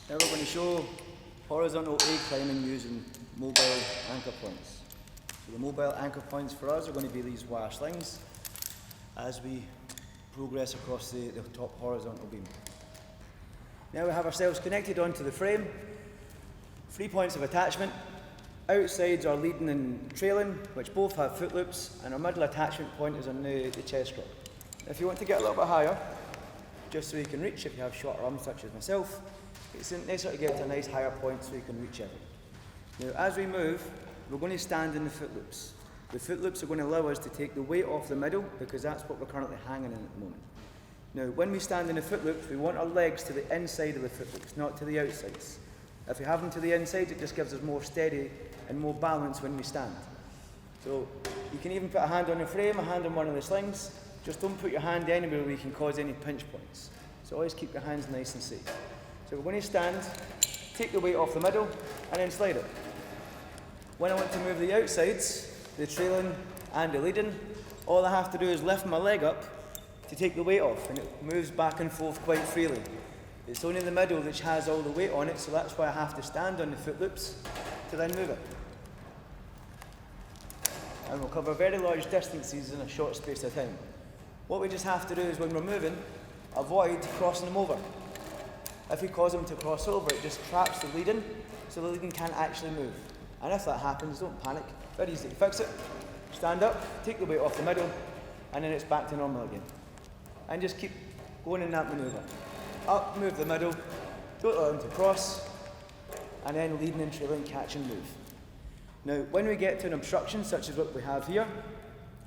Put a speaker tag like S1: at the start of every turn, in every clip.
S1: Now we're going to show horizontal A climbing using mobile anchor points. So the mobile anchor points for us are going to be these wire slings as we progress across the top horizontal beam. Now we have ourselves connected onto the frame. 3 points of attachment. Outsides are leading and trailing, which both have foot loops, and our middle attachment point is on the chest rod. If you want to get a little bit higher, just so you can reach, if you have shorter arms such as myself, it's necessary to get to a nice higher point so you can reach everything. Now as we move, we're going to stand in the foot loops. The foot loops are going to allow us to take the weight off the middle because that's what we're currently hanging in at the moment. Now when we stand in the foot loops, we want our legs to the inside of the foot loops, not to the outsides. If we have them to the inside, it just gives us more steady and more balance when we stand. So you can even put a hand on the frame, a hand on one of the slings. Just don't put your hand anywhere where you can cause any pinch points. So always keep your hands nice and safe. So we're going to stand, take the weight off the middle, and then slide it. When I want to move the outsides, the trailing and the leading, all I have to do is lift my leg up to take the weight off, and it moves back and forth quite freely. It's only the middle which has all the weight on it, so that's why I have to stand on the foot loops to then move it. And we'll cover very large distances in a short space of time. What we just have to do is when we're moving, avoid crossing them over. If we cause them to cross over, it just traps the leading, so the leading can't actually move. And if that happens, don't panic. Very easy to fix it. Stand up, take the weight off the middle, and then it's back to normal again. And just keep going in that manoeuvre. Up, move the middle, don't allow them to cross, and then leading and trailing, catch and move. Now, when we get to an obstruction, such as what we have here,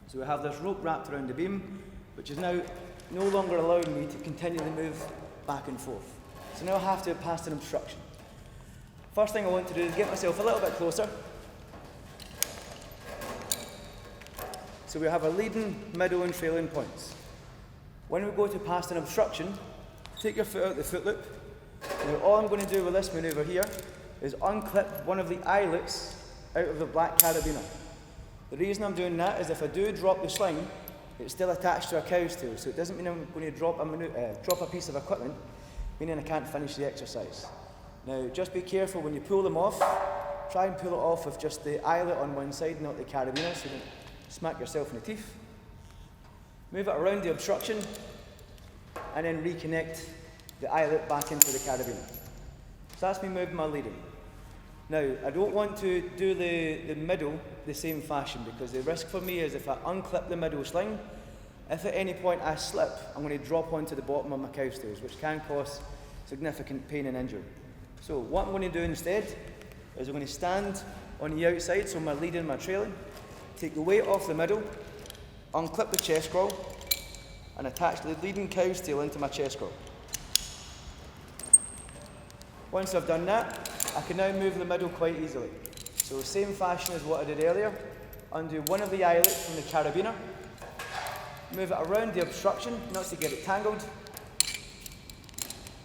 S1: so we have this rope wrapped around the beam, which is now no longer allowing me to continually move back and forth. So now I have to pass an obstruction. First thing I want to do is get myself a little bit closer. So we have our leading, middle and trailing points. When we go to pass an obstruction, take your foot out the foot loop. Now all I'm going to do with this manoeuvre here is unclip one of the eyelets out of the black carabiner. The reason I'm doing that is if I do drop the sling, it's still attached to a cow's tail, so it doesn't mean I'm going to drop a piece of equipment, meaning I can't finish the exercise. Now just be careful when you pull them off, try and pull it off with just the eyelet on one side, not the carabiner, so you don't smack yourself in the teeth. Move it around the obstruction, and then reconnect the eyelet back into the carabiner. So that's me moving my leading. Now, I don't want to do the middle the same fashion because the risk for me is if I unclip the middle sling, if at any point I slip, I'm going to drop onto the bottom of my cow's tails, which can cause significant pain and injury. So what I'm going to do instead is I'm going to stand on the outside, so my leading, my trailing, take the weight off the middle, unclip the chest scroll, and attach the leading cow's tail into my chest scroll. Once I've done that, I can now move the middle quite easily. So the same fashion as what I did earlier, undo one of the eyelets from the carabiner, move it around the obstruction, not to get it tangled,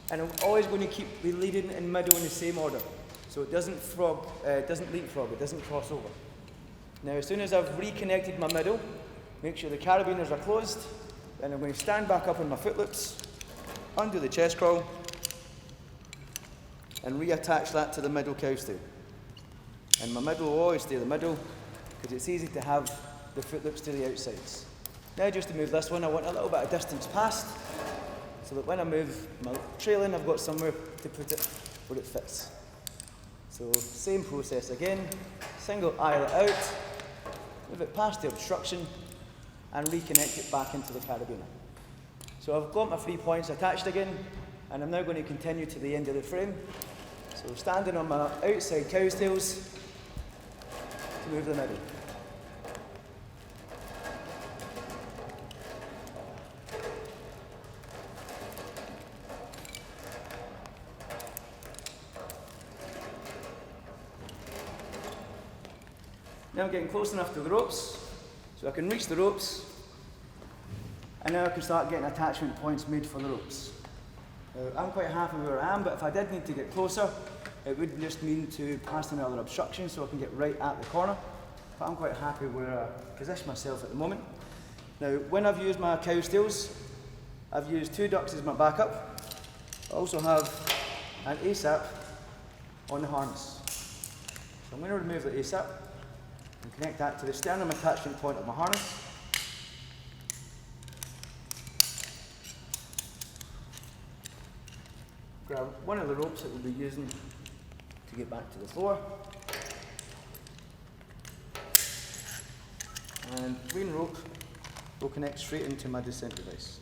S1: and I'm always going to keep the leading and middle in the same order, so it doesn't leapfrog, it doesn't cross over. Now as soon as I've reconnected my middle, make sure the carabiners are closed, then I'm going to stand back up on my foot loops, undo the chest crawl, and reattach that to the middle cow's tail. And my middle will always stay the middle because it's easy to have the foot loops to the outsides. Now just to move this one, I want a little bit of distance past so that when I move my trailing, I've got somewhere to put it where it fits. So same process again, single eyelet out, move it past the obstruction and reconnect it back into the carabiner. So I've got my 3 points attached again, and I'm now going to continue to the end of the frame. So standing on my outside cow's tails to move the middle. Now I'm getting close enough to the ropes, so I can reach the ropes, and now I can start getting attachment points made for the ropes. I'm quite happy where I am, but if I did need to get closer, it would just mean to pass another obstruction so I can get right at the corner. But I'm quite happy where I position myself at the moment. Now, when I've used my cow's tails, I've used 2 ducks as my backup. I also have and ASAP on the harness. So I'm going to remove the ASAP and connect that to the sternum attachment point of my harness. Grab one of the ropes that we'll be using to get back to the floor. And green rope will connect straight into my descent device.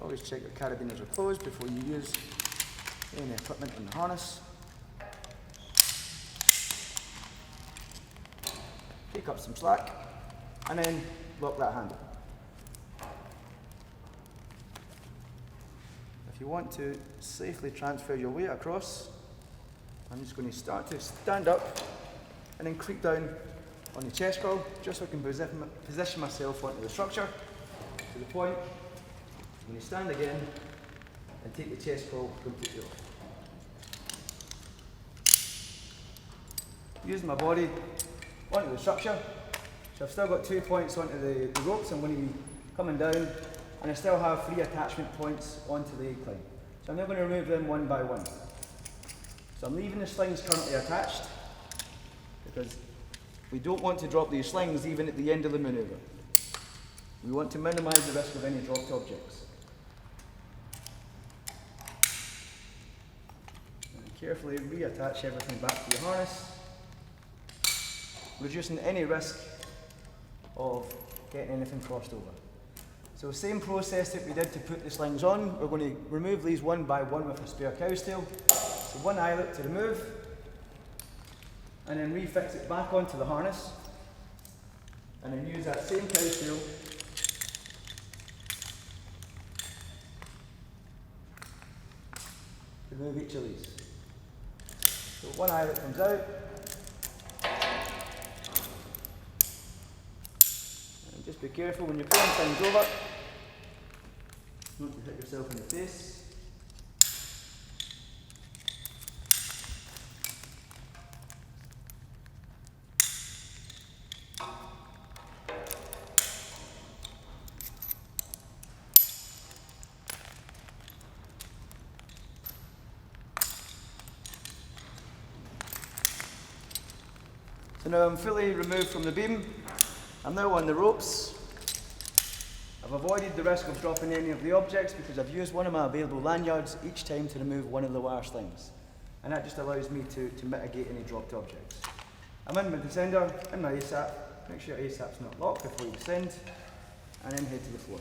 S1: Always check your carabiners are closed before you use any equipment on the harness. Take up some slack and then lock that handle. If you want to safely transfer your weight across, I'm just going to start to stand up and then creep down on the chest crawl, just so I can position myself onto the structure to the point. I'm going to stand again and take the chest crawl completely off. Using my body onto the structure, so I've still got 2 points onto the ropes. I'm going to be coming down, and I still have 3 attachment points onto the incline. So I'm now going to remove them one by one. So I'm leaving the slings currently attached because we don't want to drop these slings even at the end of the manoeuvre. We want to minimise the risk of any dropped objects. And carefully reattach everything back to the harness, reducing any risk of getting anything crossed over. So same process that we did to put the slings on, we're going to remove these one by one with a spare cow's tail. So one eyelet to remove, and then refix it back onto the harness, and then use that same cow's tail to remove each of these. So one eyelet comes out, and just be careful when you're pulling things over, not to hit yourself in the face. So now I'm fully removed from the beam. I'm now on the ropes. I've avoided the risk of dropping any of the objects because I've used one of my available lanyards each time to remove one of the wire slings. And that just allows me to mitigate any dropped objects. I'm in my descender, in my ASAP. Make sure ASAP's not locked before you descend, and then head to the floor.